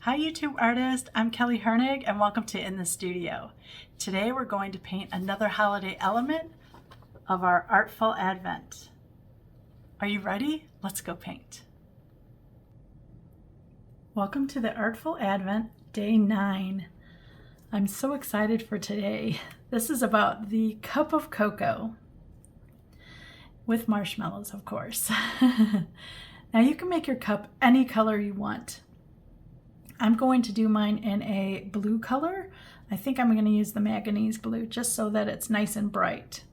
Hi YouTube artist, I'm Kelly Hernig and welcome to In the Studio. Today we're going to paint another holiday element of our Artful Advent. Are you ready? Let's go paint. Welcome to the Artful Advent, day 9. I'm so excited for today. This is about the cup of cocoa with marshmallows, of course. Now you can make your cup any color you want. I'm going to do mine in a blue color. I think I'm going to use the manganese blue just so that it's nice and bright.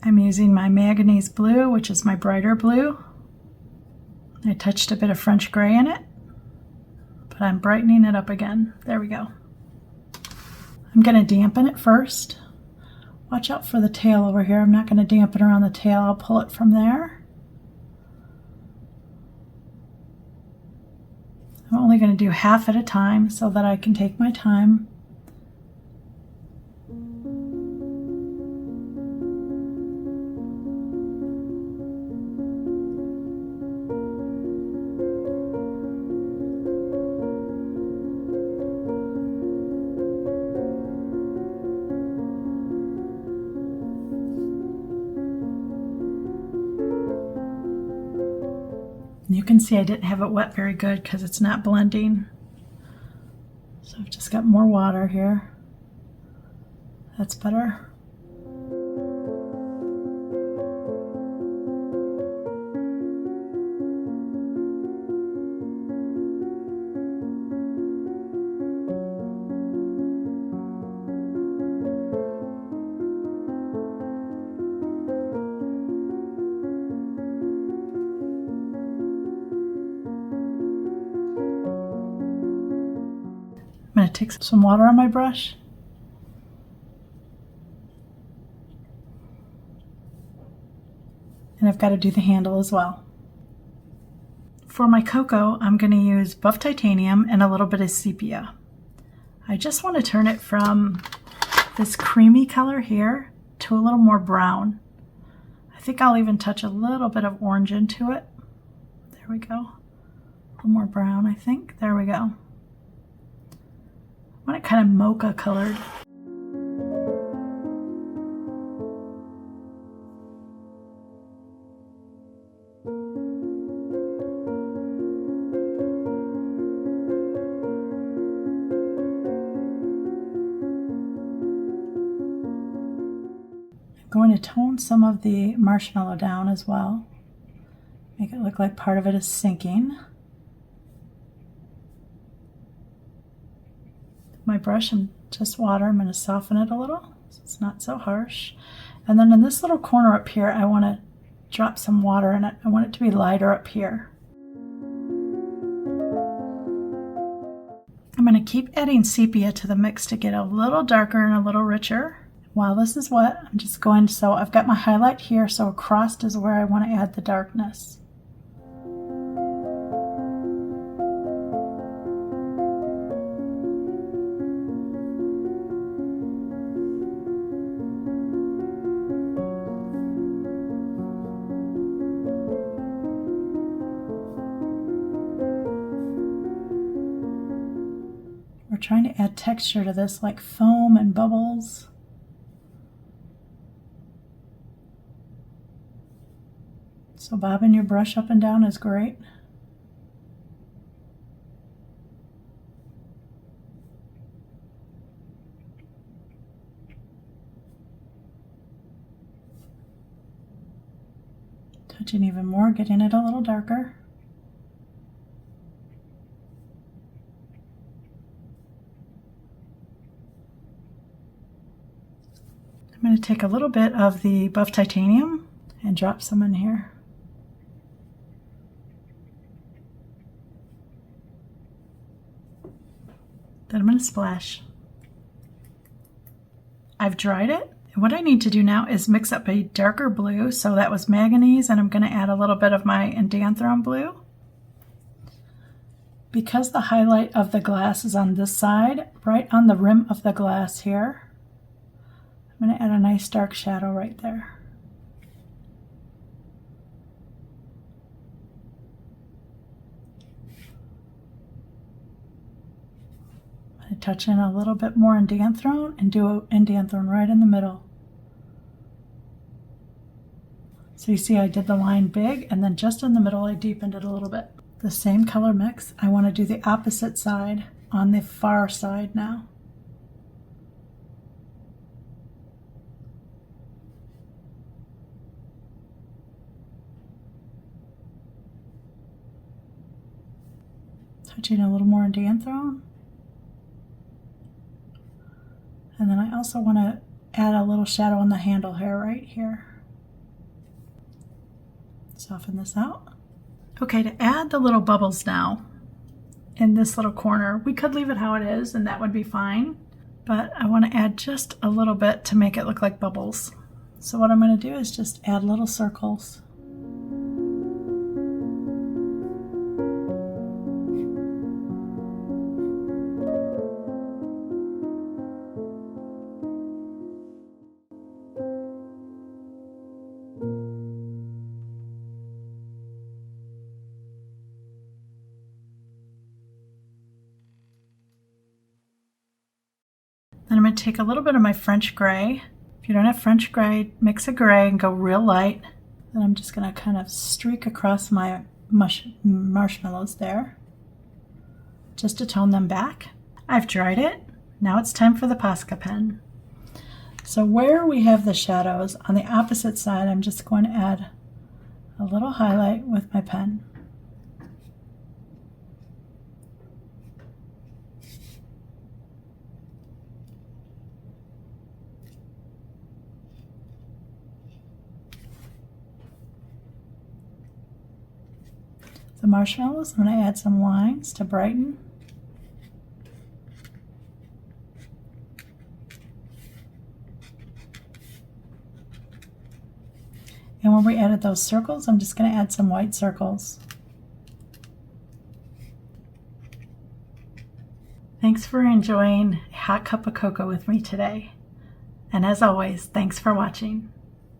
I'm using my manganese blue, which is my brighter blue. I touched a bit of French gray in it, but I'm brightening it up again. There we go. I'm going to dampen it first. Watch out for the tail over here. I'm not going to dampen around the tail. I'll pull it from there. I'm only going to do half at a time so that I can take my time. You can see I didn't have it wet very good because it's not blending. So I've just got more water here. That's better. I'm going to take some water on my brush. And I've got to do the handle as well. For my cocoa, I'm going to use buff titanium and a little bit of sepia. I just want to turn it from this creamy color here to a little more brown. I think I'll even touch a little bit of orange into it. There we go. A little more brown, I think. There we go. I want it kind of mocha colored. I'm going to tone some of the marshmallow down as well. Make it look like part of it is sinking. My brush and just water, I'm going to soften it a little so it's not so harsh. And then in this little corner up here, I want to drop some water in it. I want it to be lighter up here. I'm going to keep adding sepia to the mix to get a little darker and a little richer. While this is wet, I'm just going to, so I've got my highlight here, so across is where I want to add the darkness. We're trying to add texture to this, like foam and bubbles. So bobbing your brush up and down is great. Touching even more, getting it a little darker. I'm going to take a little bit of the buff titanium and drop some in here. Then I'm going to splash. I've dried it. And what I need to do now is mix up a darker blue. So that was manganese, and I'm going to add a little bit of my indanthrone blue. Because the highlight of the glass is on this side, right on the rim of the glass here, I'm going to add a nice dark shadow right there. I touch in a little bit more indanthrone and do indanthrone right in the middle. So you see I did the line big, and then just in the middle I deepened it a little bit. The same color mix, I want to do the opposite side on the far side now. Touching a little more indanthrone. And then I also want to add a little shadow on the handle hair right here. Soften this out. Okay, to add the little bubbles now in this little corner, we could leave it how it is and that would be fine, but I want to add just a little bit to make it look like bubbles. So what I'm going to do is just add little circles. Then I'm going to take a little bit of my French gray. If you don't have French gray, mix a gray and go real light. Then I'm just going to kind of streak across my marshmallows there, just to tone them back. I've dried it. Now it's time for the Posca pen. So where we have the shadows, on the opposite side, I'm just going to add a little highlight with my pen. The marshmallows, I'm going to add some lines to brighten. And when we added those circles, I'm just going to add some white circles. Thanks for enjoying a hot cup of cocoa with me today. And as always, thanks for watching.